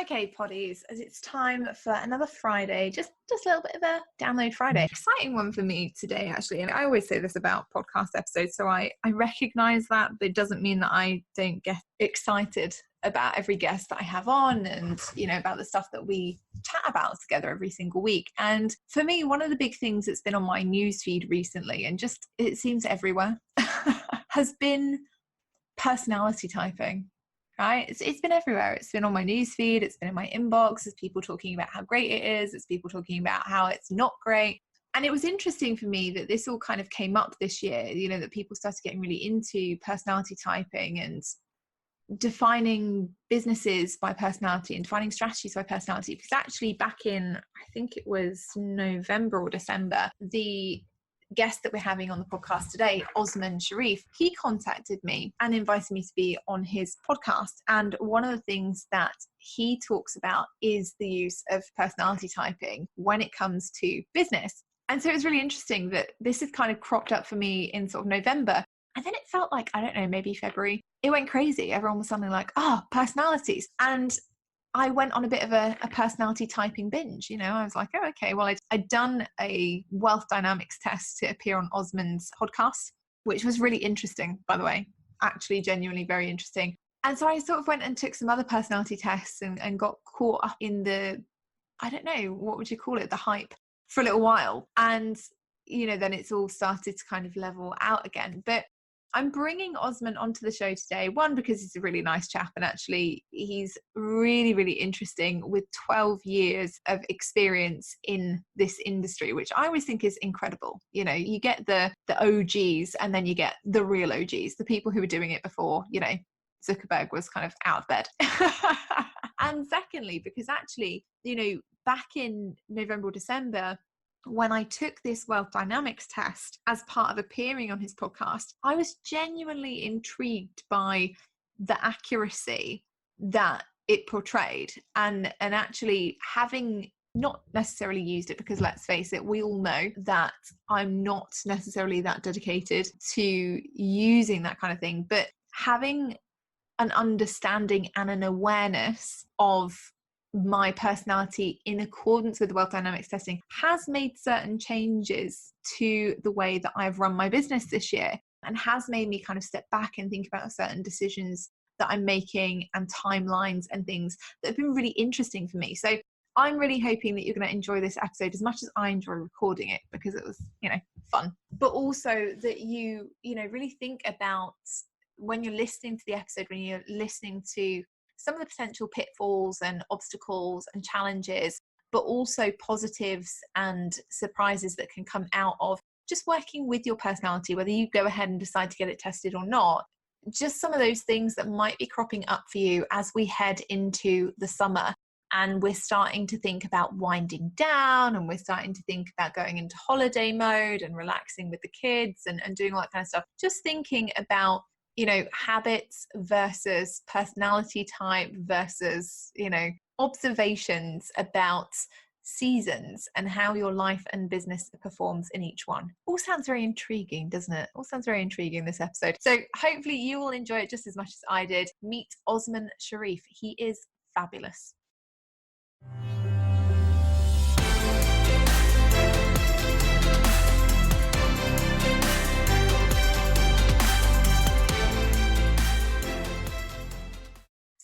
Okay, Poddies, as it's time for another Friday, just a little bit of a download Friday. Exciting one for me today, actually. And I always say this about podcast episodes, so I recognize that, but it doesn't mean that I don't get excited about every guest that I have on and, about the stuff that we chat about together every single week. And for me, one of the big things that's been on my newsfeed recently, and just it seems everywhere, has been personality typing. Right? It's been everywhere. It's been on my newsfeed. It's been in my inbox. There's people talking about how great it is. It's people talking about how it's not great. And it was interesting for me that this all kind of came up this year, that people started getting really into personality typing and defining businesses by personality and defining strategies by personality. Because actually back in, I think it was November or December, the guest that we're having on the podcast today, Osmaan Sharif, he contacted me and invited me to be on his podcast. And one of the things that he talks about is the use of personality typing when it comes to business. And so it was really interesting that this has kind of cropped up for me in sort of November. And then it felt like, I don't know, maybe February, it went crazy. Everyone was suddenly like, personalities. And I went on a bit of a personality typing binge. I was like, oh, okay, well, I'd done a wealth dynamics test to appear on Osmaan's podcast, which was really interesting, by the way, actually genuinely very interesting. And so I sort of went and took some other personality tests and got caught up in the, I don't know, what would you call it, the hype for a little while. And, then it's all started to kind of level out again. But I'm bringing Osmaan onto the show today, one, because he's a really nice chap, and actually he's really, really interesting with 12 years of experience in this industry, which I always think is incredible. You get the OGs and then you get the real OGs, the people who were doing it before, Zuckerberg was kind of out of bed. And secondly, because actually, back in November or December, when I took this wealth dynamics test as part of appearing on his podcast, I was genuinely intrigued by the accuracy that it portrayed, and actually having not necessarily used it, because let's face it, we all know that I'm not necessarily that dedicated to using that kind of thing, but having an understanding and an awareness of my personality in accordance with the wealth dynamics testing has made certain changes to the way that I've run my business this year, and has made me kind of step back and think about certain decisions that I'm making and timelines and things that have been really interesting for me. So I'm really hoping that you're going to enjoy this episode as much as I enjoy recording it, because it was, fun, but also that you really think about when you're listening to the episode, when you're listening to some of the potential pitfalls and obstacles and challenges, but also positives and surprises that can come out of just working with your personality, whether you go ahead and decide to get it tested or not. Just some of those things that might be cropping up for you as we head into the summer and we're starting to think about winding down, and we're starting to think about going into holiday mode and relaxing with the kids and doing all that kind of stuff. Just thinking about habits versus personality type versus, observations about seasons and how your life and business performs in each one. All sounds very intriguing, doesn't it? All sounds very intriguing, this episode. So hopefully you will enjoy it just as much as I did. Meet Osmaan Sharif. He is fabulous.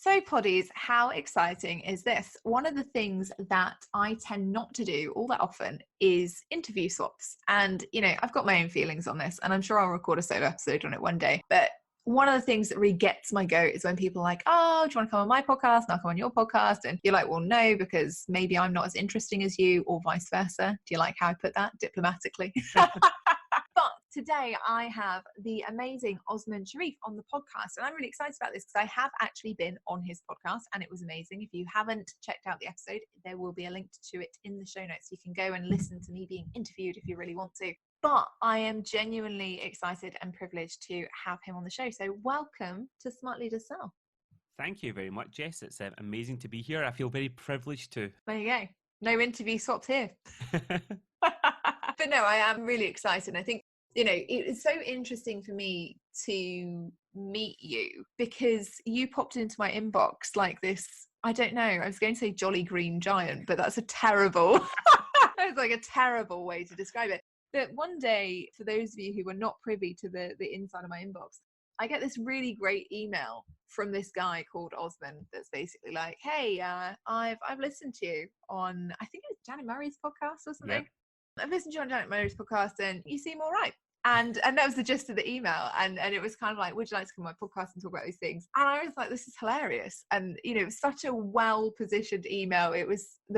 So Poddies, how exciting is this? One of the things that I tend not to do all that often is interview swaps. And, I've got my own feelings on this, and I'm sure I'll record a solo episode on it one day. But one of the things that really gets my goat is when people are like, oh, do you want to come on my podcast? And I'll come on your podcast. And you're like, well, no, because maybe I'm not as interesting as you, or vice versa. Do you like how I put that diplomatically? But today I have the amazing Osmaan Sharif on the podcast, and I'm really excited about this because I have actually been on his podcast and it was amazing. If you haven't checked out the episode, there will be a link to it in the show notes. You can go and listen to me being interviewed if you really want to. But I am genuinely excited and privileged to have him on the show. So welcome to Smart Leaders Sell. Thank you very much, Jess. It's amazing to be here. I feel very privileged too. There you go. No interview swaps here. But no, I am really excited. I think, it's so interesting for me to meet you because you popped into my inbox like this I don't know. I was going to say Jolly Green Giant, but that's a terrible, it's like a terrible way to describe it. But one day, for those of you who were not privy to the inside of my inbox, I get this really great email from this guy called Osmaan that's basically like, hey, I've listened to you on, I think it's Janet Murray's podcast or something. Yep. I've listened to you on Janet Murray's podcast and you seem all right. And that was the gist of the email. And it was kind of like, would you like to come on my podcast and talk about these things? And I was like, this is hilarious. And, you know, it was such a well-positioned email. There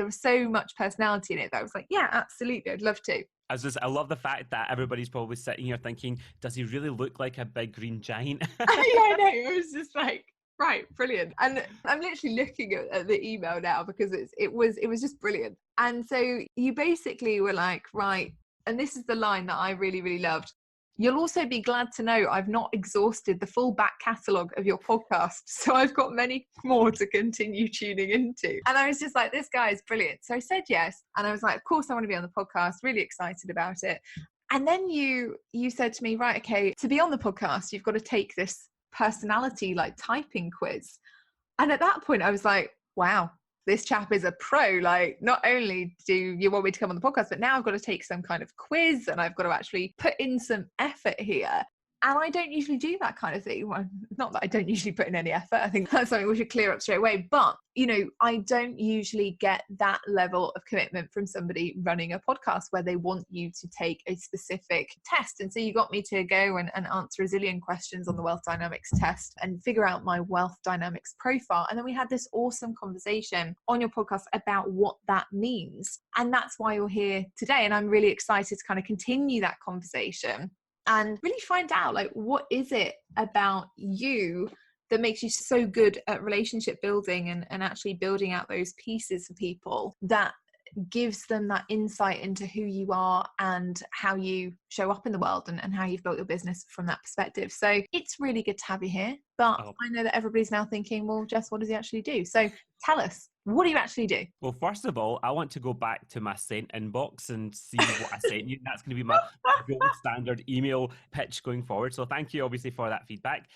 was so much personality in it that I was like, yeah, absolutely. I'd love to. I love the fact that everybody's probably sitting here thinking, does he really look like a big green giant? Yeah, I know. It was just like, right, brilliant. And I'm literally looking at the email now because it was just brilliant. And so you basically were like, right, and this is the line that I really, really loved. You'll also be glad to know I've not exhausted the full back catalogue of your podcast, so I've got many more to continue tuning into. And I was just like, this guy is brilliant. So I said yes. And I was like, of course I want to be on the podcast, really excited about it. And then you said to me, right, okay, to be on the podcast, you've got to take this personality like typing quiz. And at that point I was like, wow, this chap is a pro. Like, not only do you want me to come on the podcast, but now I've got to take some kind of quiz and I've got to actually put in some effort here. And I don't usually do that kind of thing. Well, not that I don't usually put in any effort. I think that's something we should clear up straight away. But, you know, I don't usually get that level of commitment from somebody running a podcast where they want you to take a specific test. And so you got me to go and answer a zillion questions on the wealth dynamics test and figure out my wealth dynamics profile. And then we had this awesome conversation on your podcast about what that means. And that's why you're here today. And I'm really excited to kind of continue that conversation and really find out, like, what is it about you that makes you so good at relationship building and actually building out those pieces for people that gives them that insight into who you are and how you show up in the world and how you've built your business from that perspective. So it's really good to have you here. But I know that everybody's now thinking, well, Jess, what does he actually do? So tell us, what do you actually do? Well, first of all, I want to go back to my sent inbox and see what I sent you. That's going to be my gold standard email pitch going forward. So thank you, obviously, for that feedback.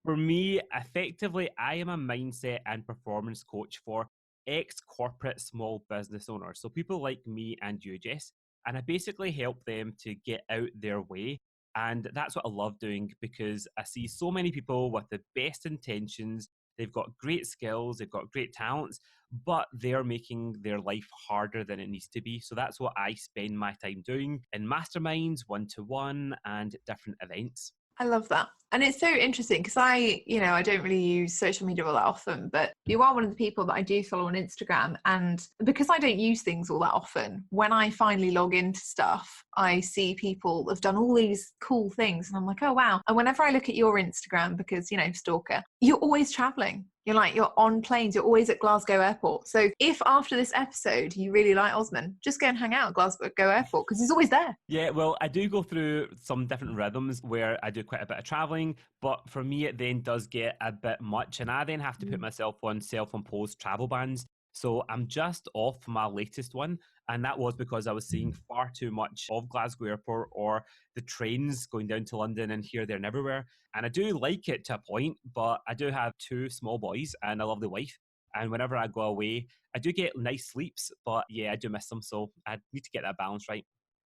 For me, effectively, I am a mindset and performance coach for ex-corporate small business owners. So people like me and you, Jess. And I basically help them to get out their way. And that's what I love doing because I see so many people with the best intentions. They've got great skills, they've got great talents, but they're making their life harder than it needs to be. So that's what I spend my time doing in masterminds, one-to-one, and different events. I love that. And it's so interesting because I don't really use social media all that often, but you are one of the people that I do follow on Instagram. And because I don't use things all that often, when I finally log into stuff, I see people have done all these cool things. And I'm like, oh, wow. And whenever I look at your Instagram, because, you know, stalker, you're always traveling. You're on planes. You're always at Glasgow Airport. So if after this episode you really like Osmaan, just go and hang out at Glasgow Airport because he's always there. Yeah, well, I do go through some different rhythms where I do quite a bit of traveling, but for me, it then does get a bit much. And I then have to put myself on self-imposed travel bans. So I'm just off my latest one. And that was because I was seeing far too much of Glasgow Airport or the trains going down to London and here, there and everywhere. And I do like it to a point, but I do have 2 small boys and a lovely wife. And whenever I go away, I do get nice sleeps, but yeah, I do miss them. So I need to get that balance right.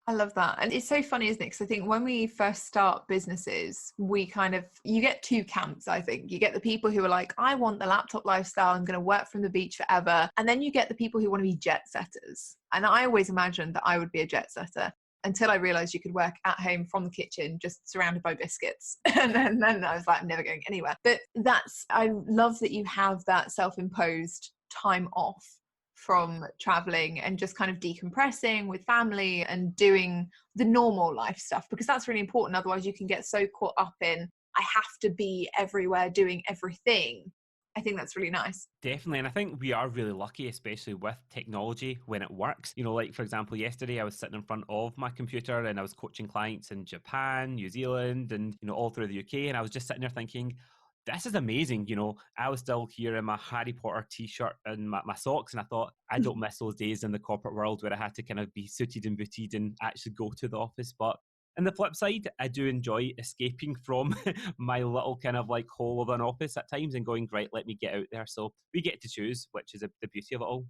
I love that. And it's so funny, isn't it? Because I think when we first start businesses, you get 2 camps, I think. You get the people who are like, I want the laptop lifestyle. I'm going to work from the beach forever. And then you get the people who want to be jet setters. And I always imagined that I would be a jet setter until I realized you could work at home from the kitchen, just surrounded by biscuits. And then I was like, I'm never going anywhere. But I love that you have that self-imposed time off from traveling and just kind of decompressing with family and doing the normal life stuff, because that's really important. Otherwise you can get so caught up in, I have to be everywhere doing everything. I think that's really nice. Definitely. And I think we are really lucky, especially with technology when it works. You know, like for example, yesterday I was sitting in front of my computer and I was coaching clients in Japan, New Zealand, and, you know, all through the UK. And I was just sitting there thinking, this is amazing. You know, I was still here in my Harry Potter t-shirt and my socks. And I thought, I don't miss those days in the corporate world where I had to kind of be suited and booted and actually go to the office. But And the flip side, I do enjoy escaping from my little kind of like hole of an office at times and going, right, let me get out there. So we get to choose, which is the beauty of it all.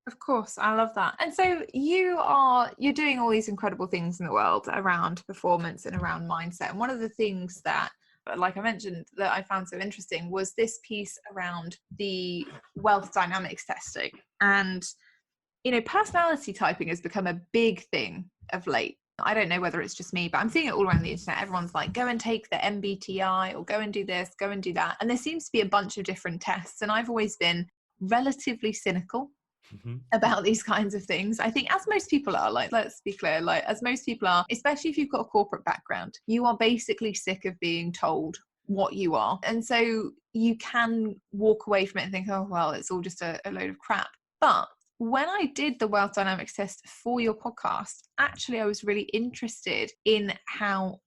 Of course, I love that. And so you're doing all these incredible things in the world around performance and around mindset. And one of the things that, like I mentioned, that I found so interesting was this piece around the wealth dynamics testing. And personality typing has become a big thing of late. I don't know whether it's just me, but I'm seeing it all around the internet. Everyone's like, go and take the MBTI or go and do this, go and do that. And there seems to be a bunch of different tests. And I've always been relatively cynical about these kinds of things. I think as most people are, like, let's be clear, like as most people are, especially if you've got a corporate background, you are basically sick of being told what you are. And so you can walk away from it and think, oh, well, it's all just a load of crap. But when I did the wealth dynamics test for your podcast, actually, I was really interested in how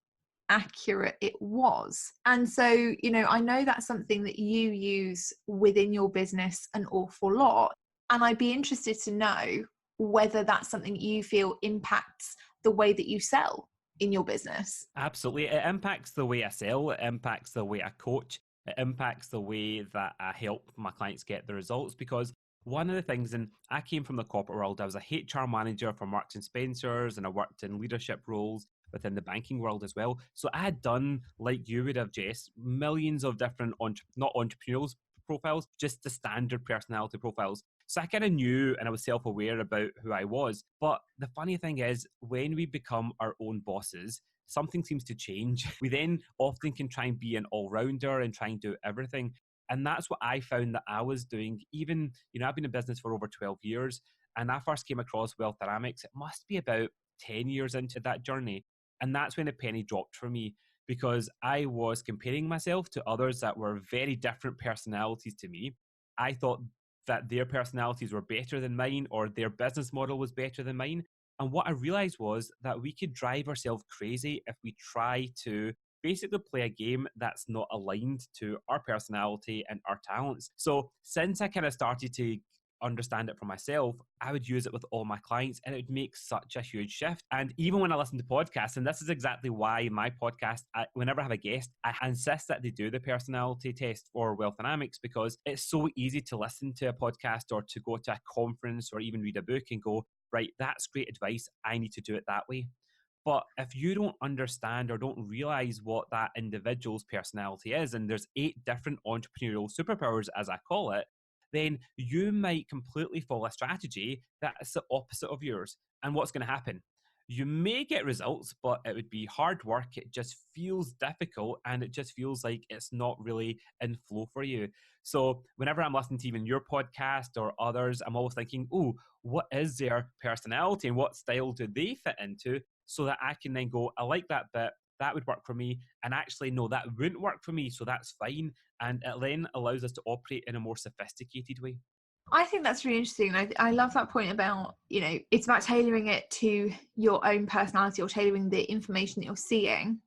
accurate it was. And so, I know that's something that you use within your business an awful lot. And I'd be interested to know whether that's something you feel impacts the way that you sell in your business. Absolutely. It impacts the way I sell. It impacts the way I coach. It impacts the way that I help my clients get the results, because one of the things, and I came from the corporate world, I was a HR manager for Marks and Spencer's, and I worked in leadership roles within the banking world as well. So I had done, like you would have, Jess, millions of different, not entrepreneurial profiles, just the standard personality profiles. So I kind of knew and I was self-aware about who I was. But the funny thing is, when we become our own bosses, something seems to change. We then often can try and be an all-rounder and try and do everything. And that's what I found that I was doing. Even, I've been in business for over 12 years, and I first came across wealth dynamics. It must be about 10 years into that journey. And that's when the penny dropped for me, because I was comparing myself to others that were very different personalities to me. I thought that their personalities were better than mine, or their business model was better than mine. And what I realized was that we could drive ourselves crazy if we try to basically play a game that's not aligned to our personality and our talents. So since I kind of started to understand it for myself, I would use it with all my clients, and it would make such a huge shift. And even when I listen to podcasts, and this is exactly why my podcast, whenever I have a guest, I insist that they do the personality test for wealth dynamics, because it's so easy to listen to a podcast or to go to a conference or even read a book and go, right, that's great advice, I need to do it that way. But if you don't understand or don't realize what that individual's personality is, and there's 8 different entrepreneurial superpowers, as I call it, then you might completely follow a strategy that's the opposite of yours. And what's going to happen? You may get results, but it would be hard work. It just feels difficult, and it just feels like it's not really in flow for you. So whenever I'm listening to even your podcast or others, I'm always thinking, oh, what is their personality and what style do they fit into? So that I can then go, I like that bit, that would work for me. And actually, no, that wouldn't work for me. So that's fine. And it then allows us to operate in a more sophisticated way. I think that's really interesting. I love that point about, it's about tailoring it to your own personality, or tailoring the information that you're seeing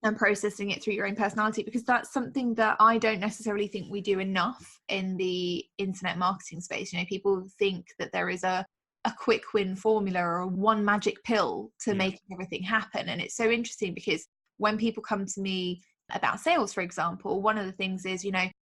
and processing it through your own personality, because that's something that I don't necessarily think we do enough in the internet marketing space. People think that there is a quick win formula or one magic pill to make everything happen. And it's so interesting because when people come to me about sales, for example, one of the things is,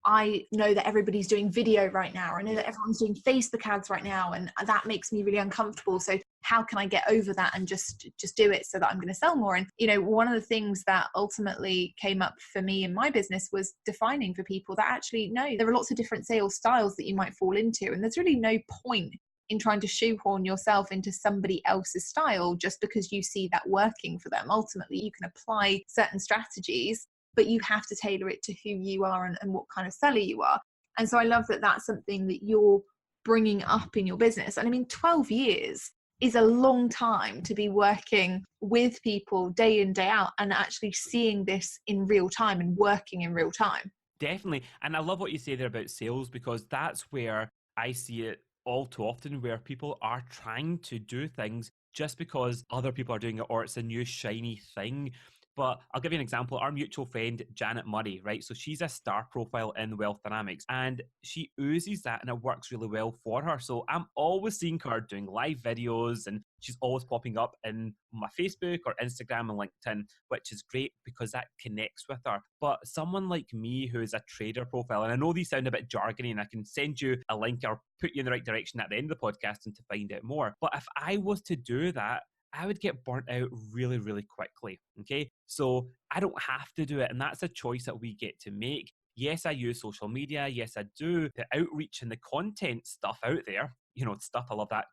I know that everybody's doing video right now. I know that everyone's doing Facebook ads right now, and that makes me really uncomfortable. So how can I get over that and just do it so that I'm going to sell more? And, one of the things that ultimately came up for me in my business was defining for people that actually, no, there are lots of different sales styles that you might fall into. And there's really no point in trying to shoehorn yourself into somebody else's style just because you see that working for them. Ultimately, you can apply certain strategies, but you have to tailor it to who you are and what kind of seller you are. And so I love that that's something that you're bringing up in your business. And I mean, 12 years is a long time to be working with people day in, day out, and actually seeing this in real time and working in real time. Definitely. And I love what you say there about sales, because that's where I see it all too often, where people are trying to do things just because other people are doing it, or it's a new shiny thing. But I'll give you an example. Our mutual friend, Janet Murray, right? So she's a star profile in Wealth Dynamics, and she oozes that and it works really well for her. So I'm always seeing her doing live videos, and she's always popping up in my Facebook or Instagram and LinkedIn, which is great because that connects with her. But someone like me who is a trader profile, and I know these sound a bit jargony, and I can send you a link or put you in the right direction at the end of the podcast and to find out more. But if I was to do that, I would get burnt out really, really quickly. Okay. So I don't have to do it. And that's a choice that we get to make. Yes, I use social media. Yes, I do the outreach and the content stuff out there. Stuff, I love that,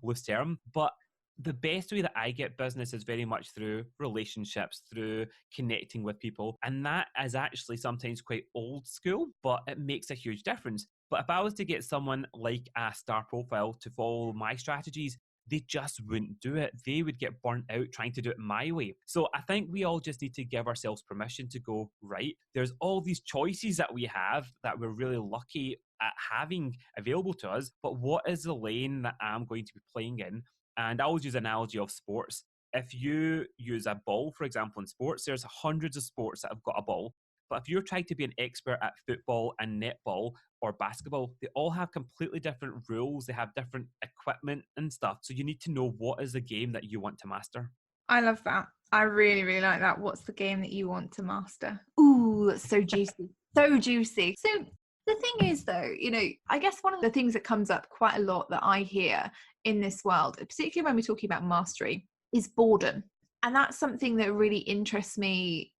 loose term. But the best way that I get business is very much through relationships, through connecting with people. And that is actually sometimes quite old school, but it makes a huge difference. But if I was to get someone like a star profile to follow my strategies, they just wouldn't do it. They would get burnt out trying to do it my way. So I think we all just need to give ourselves permission to go, right, there's all these choices that we have that we're really lucky at having available to us. But what is the lane that I'm going to be playing in? And I always use an analogy of sports. If you use a ball, for example, in sports, there's hundreds of sports that have got a ball. But if you're trying to be an expert at football and netball or basketball, they all have completely different rules. They have different equipment and stuff. So you need to know what is the game that you want to master. I love that. I really, really like that. What's the game that you want to master? Ooh, that's so juicy. So juicy. So the thing is, though, I guess one of the things that comes up quite a lot that I hear in this world, particularly when we're talking about mastery, is boredom. And that's something that really interests me,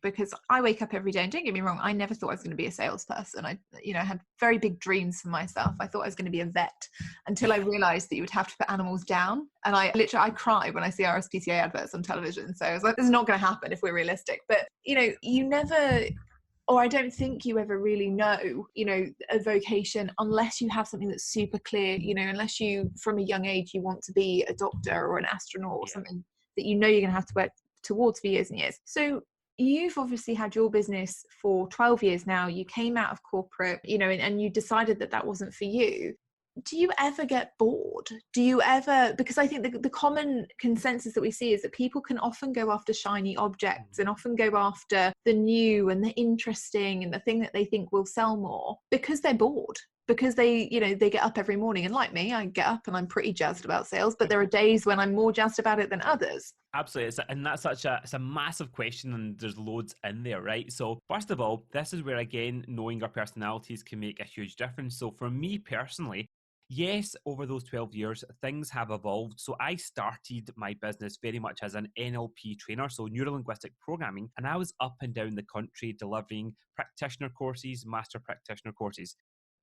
because I wake up every day, and don't get me wrong, I never thought I was going to be a salesperson. I had very big dreams for myself. I thought I was going to be a vet until I realized that you would have to put animals down. And I cry when I see RSPCA adverts on television. So I was like, this is not going to happen if we're realistic. But, you never, or I don't think you ever really know, a vocation unless you have something that's super clear, unless you, from a young age, you want to be a doctor or an astronaut or something that you're going to have to work towards for years and years. So you've obviously had your business for 12 years now. You came out of corporate, and you decided that wasn't for you. Do you ever get bored? Do you ever, because I think the common consensus that we see is that people can often go after shiny objects and often go after the new and the interesting and the thing that they think will sell more because they're bored. Because they get up every morning, and like me, I get up and I'm pretty jazzed about sales, but there are days when I'm more jazzed about it than others. Absolutely. And that's it's a massive question, and there's loads in there, right? So first of all, this is where, again, knowing our personalities can make a huge difference. So for me personally, yes, over those 12 years, things have evolved. So I started my business very much as an NLP trainer, so neuro-linguistic programming, and I was up and down the country delivering practitioner courses, master practitioner courses.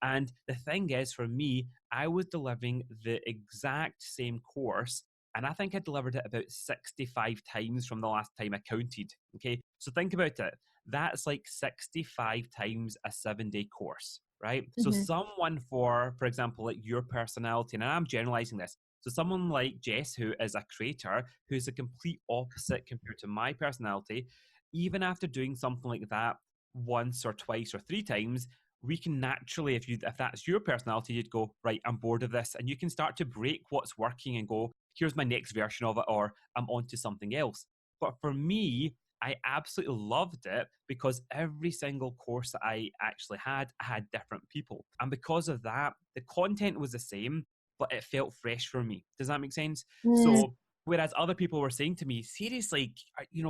And the thing is, for me, I was delivering the exact same course, and I think I delivered it about 65 times from the last time I counted. Okay, so think about it. That's like 65 times a 7-day course, right? So someone for example, like your personality, and I'm generalizing this. So someone like Jess, who is a creator, who's the complete opposite compared to my personality, even after doing something like that once or twice or 3 times, we can naturally, if that's your personality, you'd go, right, I'm bored of this. And you can start to break what's working and go, here's my next version of it, or I'm on to something else. But for me, I absolutely loved it because every single course that I actually had, I had different people. And because of that, the content was the same, but it felt fresh for me. Does that make sense? So whereas other people were saying to me, seriously,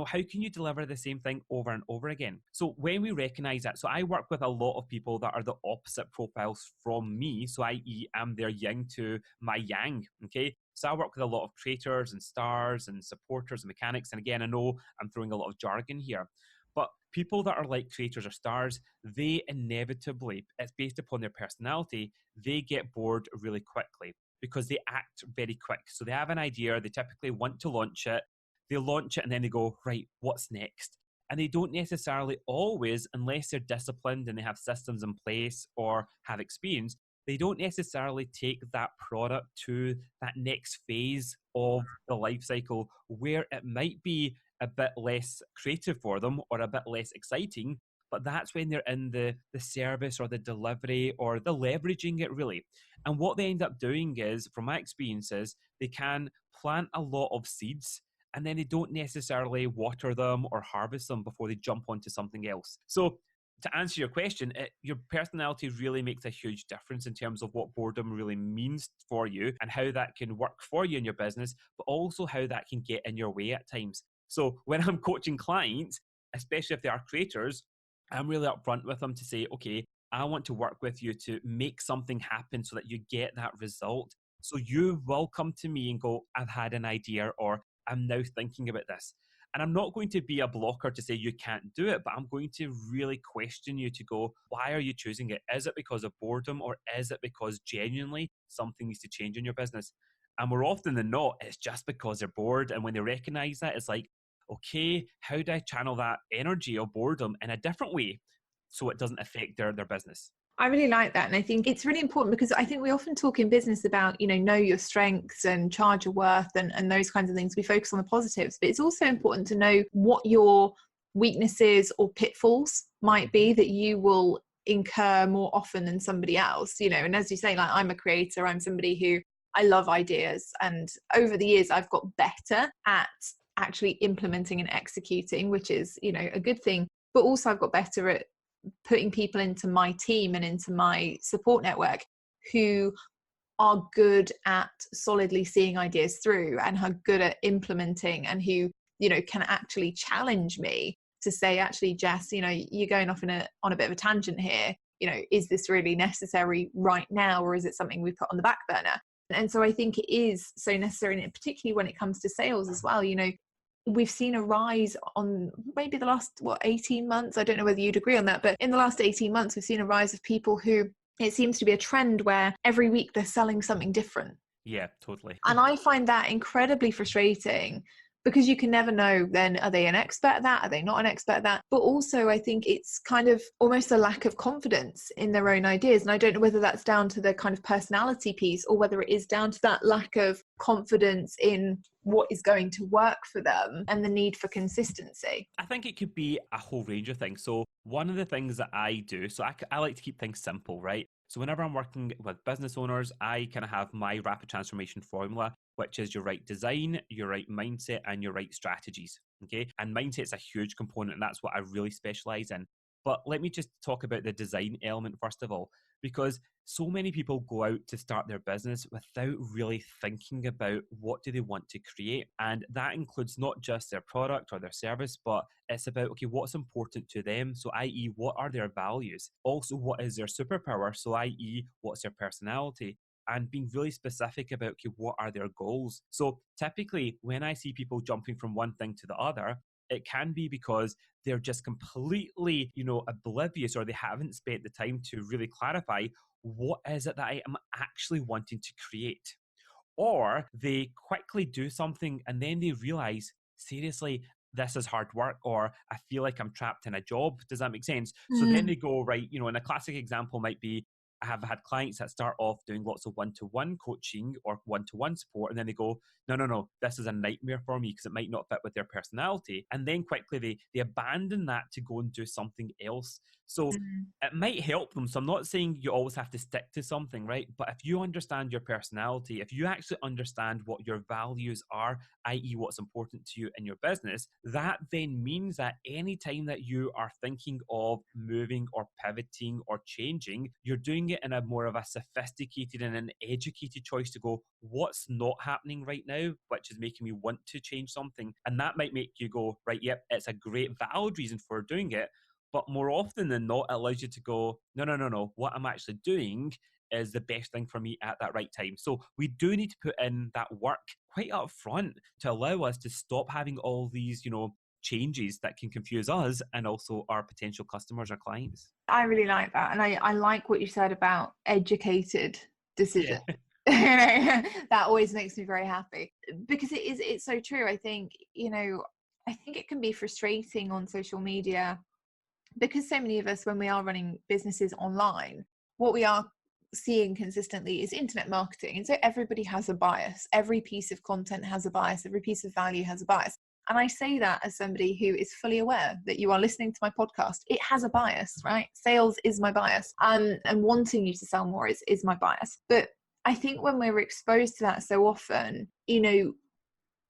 how can you deliver the same thing over and over again? So when we recognize that, so I work with a lot of people that are the opposite profiles from me. So i.e., I'm their yin to my yang, okay? So I work with a lot of creators and stars and supporters and mechanics. And again, I know I'm throwing a lot of jargon here, but people that are like creators or stars, they inevitably, it's based upon their personality, they get bored really quickly, because they act very quick. So they have an idea, they typically want to launch it, they launch it, and then they go, right, what's next? And they don't necessarily always, unless they're disciplined and they have systems in place or have experience, they don't necessarily take that product to that next phase of the life cycle where it might be a bit less creative for them or a bit less exciting, but that's when they're in the service or the delivery or the leveraging it really. And what they end up doing is, from my experiences, they can plant a lot of seeds and then they don't necessarily water them or harvest them before they jump onto something else. So to answer your question, your personality really makes a huge difference in terms of what boredom really means for you and how that can work for you in your business, but also how that can get in your way at times. So when I'm coaching clients, especially if they are creators, I'm really upfront with them to say, okay, I want to work with you to make something happen so that you get that result. So you will come to me and go, I've had an idea, or I'm now thinking about this. And I'm not going to be a blocker to say you can't do it, but I'm going to really question you to go, why are you choosing it? Is it because of boredom, or is it because genuinely something needs to change in your business? And more often than not, it's just because they're bored. And when they recognize that, it's like, okay, how do I channel that energy of boredom in a different way so it doesn't affect their business? I really like that. And I think it's really important because I think we often talk in business about, know your strengths and charge your worth and those kinds of things. We focus on the positives, but it's also important to know what your weaknesses or pitfalls might be that you will incur more often than somebody else, and as you say, like, I'm a creator, I'm somebody who, I love ideas. And over the years, I've got better at actually implementing and executing, which is, a good thing. But also I've got better at putting people into my team and into my support network who are good at solidly seeing ideas through and are good at implementing, and who, can actually challenge me to say, actually, Jess, you're going off on a bit of a tangent here. Is this really necessary right now, or is it something we put on the back burner? And so I think it is so necessary, and particularly when it comes to sales as well. We've seen a rise on maybe the last 18 months. I don't know whether you'd agree on that, but in the last 18 months, we've seen a rise of people who, it seems to be a trend where every week they're selling something different. Yeah, totally. And I find that incredibly frustrating, because you can never know, then, are they an expert at that? Are they not an expert at that? But also I think it's kind of almost a lack of confidence in their own ideas. And I don't know whether that's down to the kind of personality piece, or whether it is down to that lack of confidence in what is going to work for them and the need for consistency. I think it could be a whole range of things. So one of the things that I do, so I like to keep things simple, right? So whenever I'm working with business owners, I kind of have my rapid transformation formula, which is your right design, your right mindset, and your right strategies. Okay. And mindset's a huge component, and that's what I really specialize in. But let me just talk about the design element first of all, because so many people go out to start their business without really thinking about what do they want to create. And that includes not just their product or their service, but it's about, okay, what's important to them? So i.e., what are their values? Also, what is their superpower? So i.e., what's their personality? And being really specific about, okay, what are their goals? So typically when I see people jumping from one thing to the other, it can be because they're just completely, oblivious, or they haven't spent the time to really clarify what is it that I am actually wanting to create. Or they quickly do something and then they realize, seriously, this is hard work, or I feel like I'm trapped in a job. Does that make sense? So then they go, right, and a classic example might be, I have had clients that start off doing lots of one-to-one coaching or one-to-one support, and then they go, no, this is a nightmare for me because it might not fit with their personality. And then quickly they abandon that to go and do something else. So it might help them. So I'm not saying you always have to stick to something, right? But if you understand your personality, if you actually understand what your values are, i.e. what's important to you in your business, that then means that anytime that you are thinking of moving or pivoting or changing, you're doing it in a more of a sophisticated and an educated choice to go, what's not happening right now, which is making me want to change something. And that might make you go, right, yep, it's a great valid reason for doing it. But more often than not, it allows you to go, no. What I'm actually doing is the best thing for me at that right time. So we do need to put in that work quite up front to allow us to stop having all these, changes that can confuse us and also our potential customers or clients. I really like that. And I like what you said about educated decision. Yeah. That always makes me very happy, because it's so true. I think, I think it can be frustrating on social media, because so many of us, when we are running businesses online, what we are seeing consistently is internet marketing. And so everybody has a bias. Every piece of content has a bias. Every piece of value has a bias. And I say that as somebody who is fully aware that you are listening to my podcast. It has a bias, right? Sales is my bias. And wanting you to sell more is my bias. But I think when we're exposed to that so often,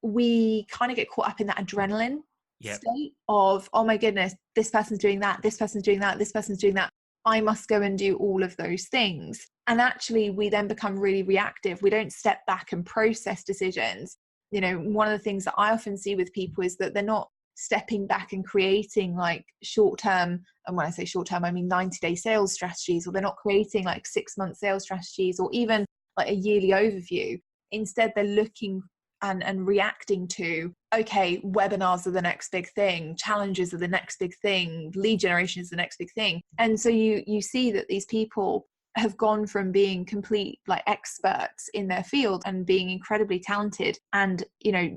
we kind of get caught up in that adrenaline Yep. state of, oh my goodness, this person's doing that, this person's doing that, this person's doing that. I must go and do all of those things. And actually, we then become really reactive. We don't step back and process decisions. You know, one of the things that I often see with people is that they're not stepping back and creating like short-term, and when I say short-term, I mean 90-day sales strategies, or they're not creating like 6-month sales strategies, or even like a yearly overview. Instead, they're looking and reacting to, okay, webinars are the next big thing, challenges are the next big thing, lead generation is the next big thing. And so you see that these people have gone from being complete like experts in their field and being incredibly talented and, you know,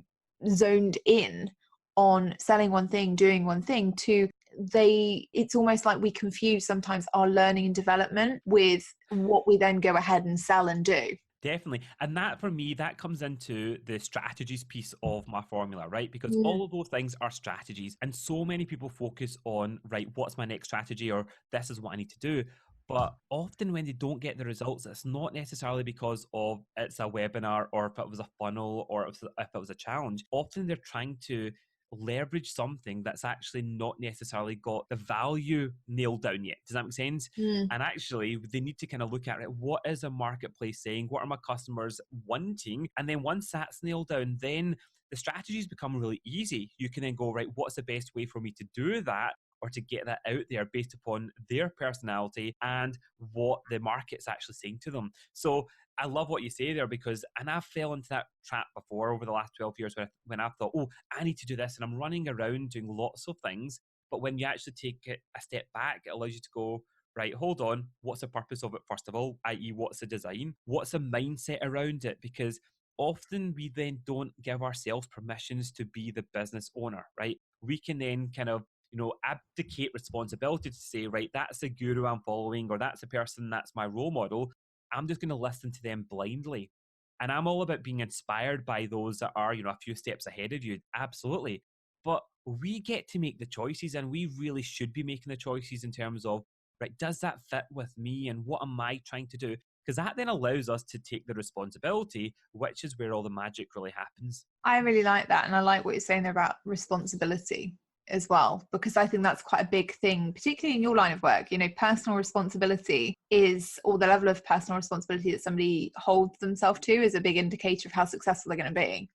zoned in on selling one thing, doing one thing, to it's almost like we confuse sometimes our learning and development with what we then go ahead and sell and do. Definitely. And that for me, that comes into the strategies piece of my formula, right? Because all of those things are strategies. And so many people focus on, right, what's my next strategy, or this is what I need to do. But often when they don't get the results, it's not necessarily because of it's a webinar, or if it was a funnel, or if it was a challenge. Often they're trying to leverage something that's actually not necessarily got the value nailed down yet. Does that make sense? And actually, they need to kind of look at it. What is a marketplace saying? What are my customers wanting? And then once that's nailed down, then the strategies become really easy. You can then go, right, what's the best way for me to do that, or to get that out there based upon their personality and what the market's actually saying to them. So I love what you say there, because, and I fell into that trap before over the last 12 years when I thought, oh, I need to do this. And I'm running around doing lots of things. But when you actually take it a step back, it allows you to go, right, hold on, what's the purpose of it, first of all, i.e., what's the design? What's the mindset around it? Because often we then don't give ourselves permissions to be the business owner, right? We can then kind of, you know, abdicate responsibility to say, right, that's the guru I'm following, or that's the person that's my role model. I'm just going to listen to them blindly. And I'm all about being inspired by those that are, you know, a few steps ahead of you. Absolutely. But we get to make the choices, and we really should be making the choices in terms of, right, does that fit with me, and what am I trying to do? Because that then allows us to take the responsibility, which is where all the magic really happens. I really like that. And I like what you're saying there about responsibility as well, because I think that's quite a big thing, particularly in your line of work. You know, personal responsibility is, or the level of personal responsibility that somebody holds themselves to, is a big indicator of how successful they're going to be.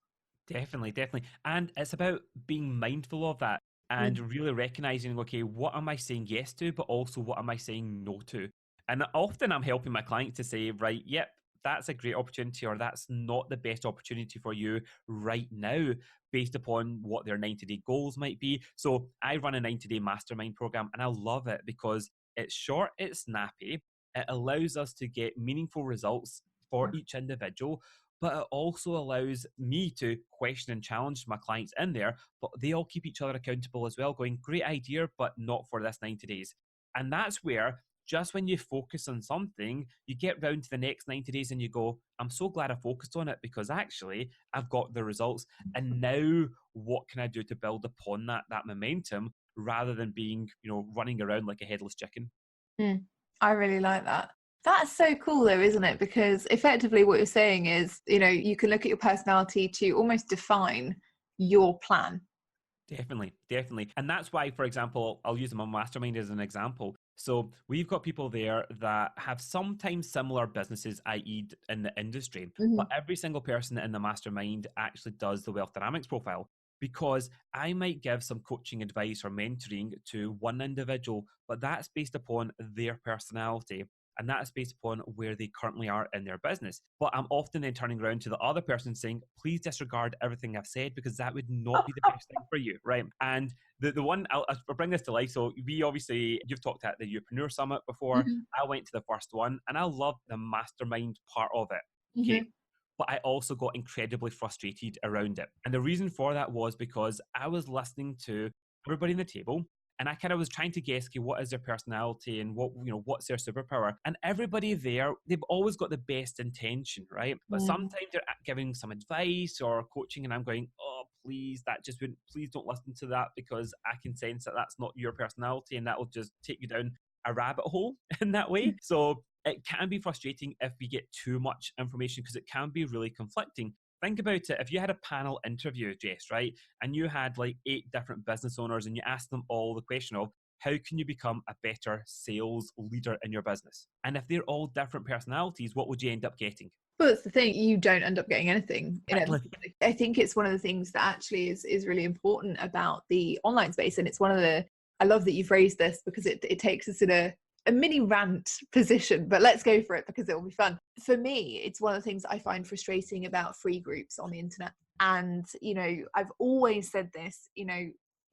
Definitely, definitely. And it's about being mindful of that and really recognizing, okay, what am I saying yes to, but also what am I saying no to? And often I'm helping my clients to say, right, yep, that's a great opportunity, or that's not the best opportunity for you right now, based upon what their 90-day goals might be. So I run a 90-day mastermind program, and I love it because it's short, it's snappy, it allows us to get meaningful results for each individual, but it also allows me to question and challenge my clients in there, but they all keep each other accountable as well, going, great idea, but not for this 90 days. And that's where, just when you focus on something, you get round to the next 90 days and you go, I'm so glad I focused on it, because actually I've got the results. And now what can I do to build upon that momentum, rather than being, you know, running around like a headless chicken? I really like that. That's so cool though, isn't it? Because effectively what you're saying is, you know, you can look at your personality to almost define your plan. Definitely, definitely. And that's why, for example, I'll use my mastermind as an example. So we've got people there that have sometimes similar businesses, i.e., in the industry, but every single person in the mastermind actually does the wealth dynamics profile, because I might give some coaching advice or mentoring to one individual, but that's based upon their personality. And that is based upon where they currently are in their business. But I'm often then turning around to the other person saying, please disregard everything I've said, because that would not be the best thing for you, right? And the one, I'll bring this to life. So we obviously, you've talked at the Entrepreneur Summit before. I went to the first one, and I loved the mastermind part of it. Okay. But I also got incredibly frustrated around it. And the reason for that was because I was listening to everybody in the table, and I kind of was trying to guess, okay, what is their personality, and what, you know, what's their superpower? And everybody there, they've always got the best intention, right? But sometimes they're giving some advice or coaching, and I'm going, oh, please, that just wouldn't, please don't listen to that, because I can sense that that's not your personality, and that will just take you down a rabbit hole in that way. So it can be frustrating if we get too much information, because it can be really conflicting. Think about it. If you had a panel interview, Jess, right? And you had like 8 different business owners and you asked them all the question of, how can you become a better sales leader in your business? And if they're all different personalities, what would you end up getting? Well, that's the thing. You don't end up getting anything. Exactly. I think it's one of the things that actually is really important about the online space. And it's one of the, I love that you've raised this because it takes us in a mini rant position, but let's go for it because it will be fun. For me, it's one of the things I find frustrating about free groups on the internet. And, I've always said this,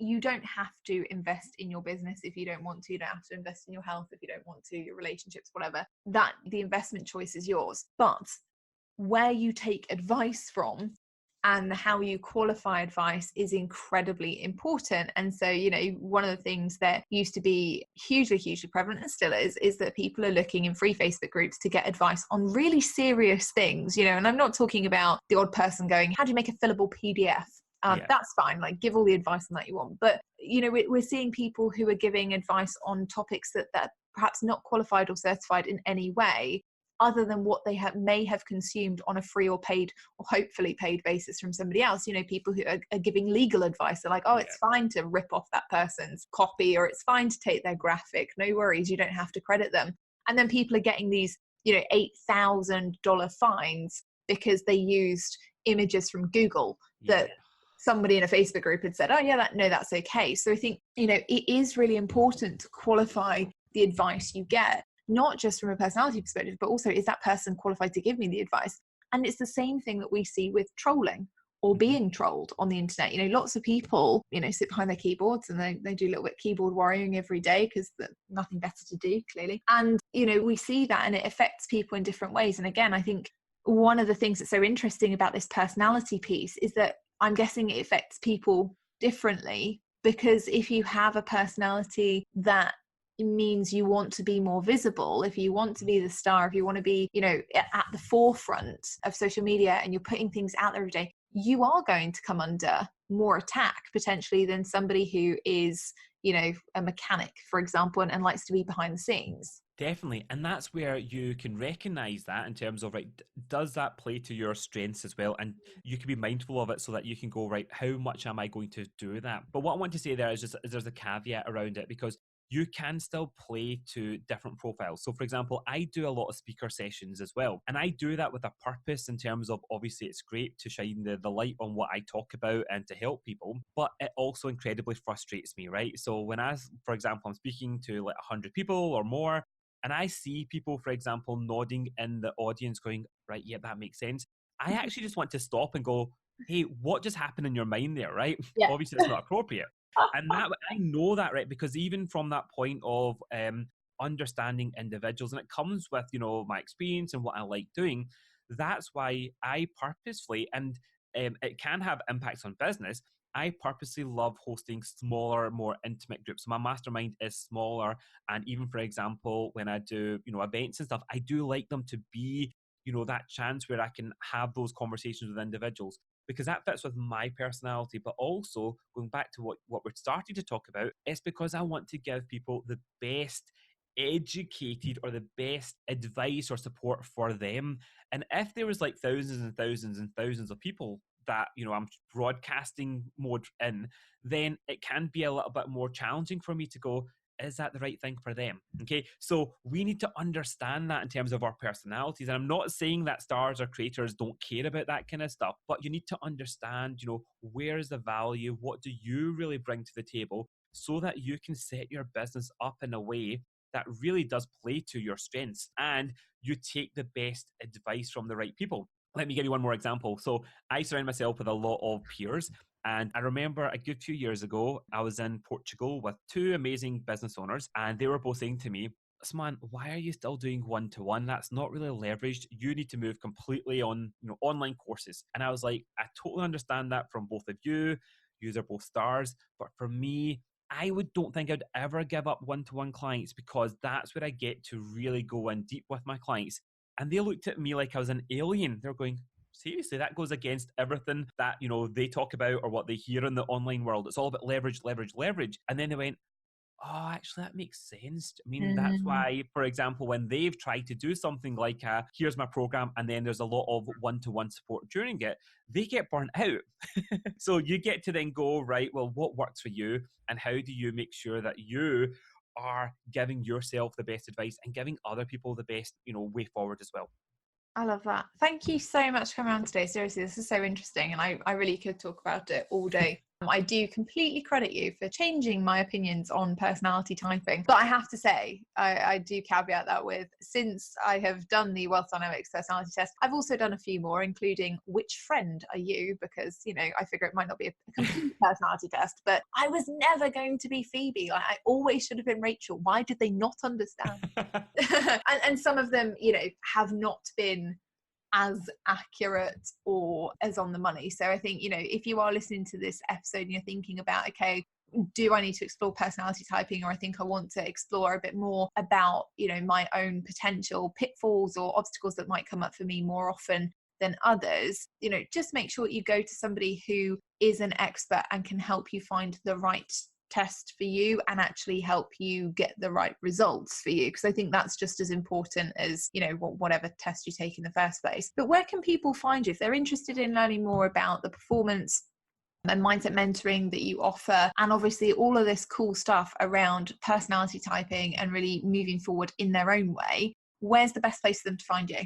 you don't have to invest in your business if you don't want to. You don't have to invest in your health if you don't want to, your relationships, whatever. That the investment choice is yours. But where you take advice from and how you qualify advice is incredibly important. And so, one of the things that used to be hugely, hugely prevalent and still is that people are looking in free Facebook groups to get advice on really serious things, and I'm not talking about the odd person going, how do you make a fillable PDF? That's fine. Like, give all the advice on that you want. But, we're seeing people who are giving advice on topics that are perhaps not qualified or certified in any way, other than what they may have consumed on a free or paid or hopefully paid basis from somebody else. People who are giving legal advice are like, oh, it's fine to rip off that person's copy, or it's fine to take their graphic. No worries. You don't have to credit them. And then people are getting these, $8,000 fines because they used images from Google that somebody in a Facebook group had said, oh yeah, that's okay. So I think, it is really important to qualify the advice you get, not just from a personality perspective, but also, is that person qualified to give me the advice? And it's the same thing that we see with trolling or being trolled on the internet. Lots of people, sit behind their keyboards and they do a little bit of keyboard warrior every day because there's nothing better to do, clearly. And, we see that and it affects people in different ways. And again, I think one of the things that's so interesting about this personality piece is that I'm guessing it affects people differently, because if you have a personality that means you want to be more visible, if you want to be the star, if you want to be, at the forefront of social media and you're putting things out there every day, you are going to come under more attack potentially than somebody who is, a mechanic, for example, and likes to be behind the scenes. Definitely. And that's where you can recognize that in terms of, right, does that play to your strengths as well? And you can be mindful of it so that you can go, right, how much am I going to do that? But what I want to say there is just, there's a caveat around it, because you can still play to different profiles. So for example, I do a lot of speaker sessions as well. And I do that with a purpose in terms of, obviously it's great to shine the light on what I talk about and to help people, but it also incredibly frustrates me, right? So when for example, I'm speaking to like 100 people or more, and I see people, for example, nodding in the audience going, right, yeah, that makes sense. I actually just want to stop and go, hey, what just happened in your mind there, right? Yeah. Obviously it's not appropriate. And that, I know that, right? Because even from that point of understanding individuals, and it comes with, my experience and what I like doing, that's why I purposefully, and it can have impacts on business, I purposely love hosting smaller, more intimate groups. So my mastermind is smaller. And even, for example, when I do, events and stuff, I do like them to be, that chance where I can have those conversations with individuals, because that fits with my personality. But also, going back to what we're starting to talk about, it's because I want to give people the best educated or the best advice or support for them. And if there was like thousands and thousands and thousands of people that, I'm broadcasting mode in, then it can be a little bit more challenging for me to go, is that the right thing for them? Okay, so we need to understand that in terms of our personalities. And I'm not saying that stars or creators don't care about that kind of stuff, but you need to understand, where is the value? What do you really bring to the table, so that you can set your business up in a way that really does play to your strengths and you take the best advice from the right people. Let me give you one more example. So I surround myself with a lot of peers. And I remember a good few years ago, I was in Portugal with 2 amazing business owners, and they were both saying to me, Osmaan, why are you still doing one-to-one? That's not really leveraged. You need to move completely on, online courses. And I was like, I totally understand that from both of you. Yous are both stars. But for me, don't think I'd ever give up one-to-one clients, because that's where I get to really go in deep with my clients. And they looked at me like I was an alien. They're going, seriously, that goes against everything that, they talk about or what they hear in the online world. It's all about leverage, leverage, leverage. And then they went, oh, actually, that makes sense. I mean, that's Mm, why, for example, when they've tried to do something like, here's my program, and then there's a lot of one-to-one support during it, they get burnt out. So you get to then go, right, well, what works for you? And how do you make sure that you are giving yourself the best advice and giving other people the best, way forward as well? I love that. Thank you so much for coming on today. Seriously, this is so interesting, and I really could talk about it all day. I do completely credit you for changing my opinions on personality typing. But I have to say, I do caveat that with, since I have done the Wealth Dynamics personality test, I've also done a few more, including which friend are you? Because, I figure it might not be a complete personality test, but I was never going to be Phoebe. Like, I always should have been Rachel. Why did they not understand? and some of them, have not been as accurate or as on the money. So I think, if you are listening to this episode and you're thinking about, okay, do I need to explore personality typing, or I think I want to explore a bit more about, my own potential pitfalls or obstacles that might come up for me more often than others, just make sure you go to somebody who is an expert and can help you find the right test for you and actually help you get the right results for you, because I think that's just as important as whatever test you take in the first place. But where can people find you if they're interested in learning more about the performance and mindset mentoring that you offer, and obviously all of this cool stuff around personality typing and really moving forward in their own way? Where's the best place for them to find you?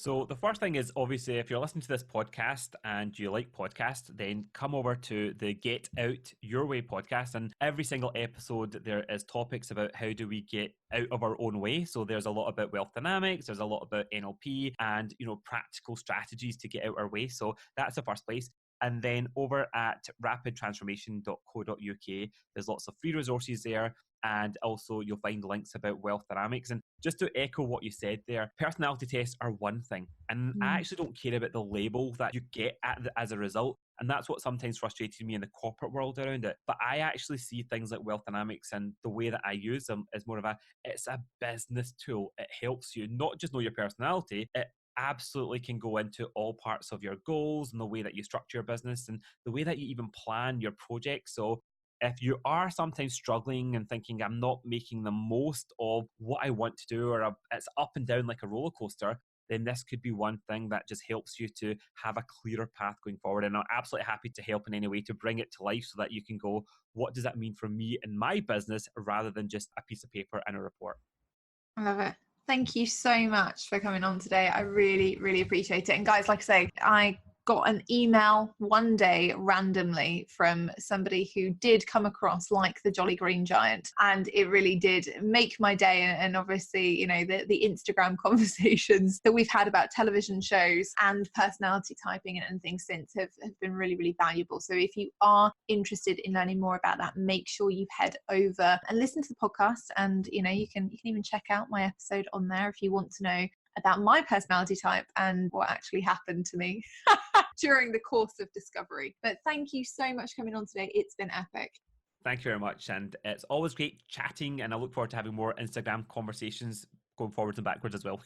So the first thing is, obviously, if you're listening to this podcast and you like podcasts, then come over to the Get Out Your Way podcast. And every single episode, there is topics about how do we get out of our own way. So there's a lot about wealth dynamics, there's a lot about NLP and, practical strategies to get out our way. So that's the first place. And then over at rapidtransformation.co.uk, there's lots of free resources there. And also you'll find links about wealth dynamics. And just to echo what you said there, personality tests are one thing. And I actually don't care about the label that you get as a result. And that's what sometimes frustrated me in the corporate world around it. But I actually see things like wealth dynamics and the way that I use them as more of it's a business tool. It helps you not just know your personality, it absolutely can go into all parts of your goals and the way that you structure your business and the way that you even plan your projects. So if you are sometimes struggling and thinking, I'm not making the most of what I want to do, or it's up and down like a roller coaster, then this could be one thing that just helps you to have a clearer path going forward. And I'm absolutely happy to help in any way to bring it to life so that you can go, what does that mean for me and my business, rather than just a piece of paper and a report. I love it. Thank you so much for coming on today. I really, really appreciate it. And guys, like I say, I got an email one day randomly from somebody who did come across like the Jolly Green Giant, and it really did make my day. And obviously, the Instagram conversations that we've had about television shows and personality typing and things since have been really, really valuable. So if you are interested in learning more about that, make sure you head over and listen to the podcast. And you can even check out my episode on there if you want to know about my personality type and what actually happened to me during the course of discovery. But thank you so much for coming on today. It's been epic. Thank you very much. And it's always great chatting. And I look forward to having more Instagram conversations going forwards and backwards as well.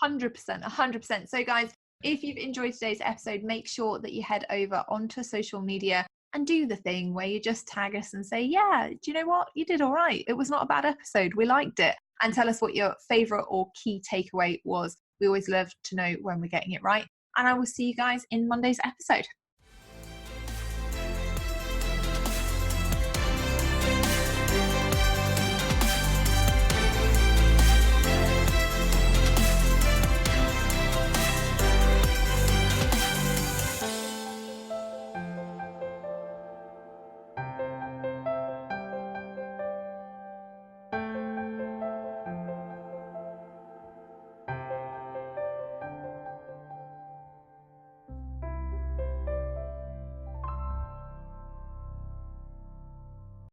100%. So guys, if you've enjoyed today's episode, make sure that you head over onto social media and do the thing where you just tag us and say, yeah, do you know what? You did all right. It was not a bad episode. We liked it. And tell us what your favorite or key takeaway was. We always love to know when we're getting it right. And I will see you guys in Monday's episode.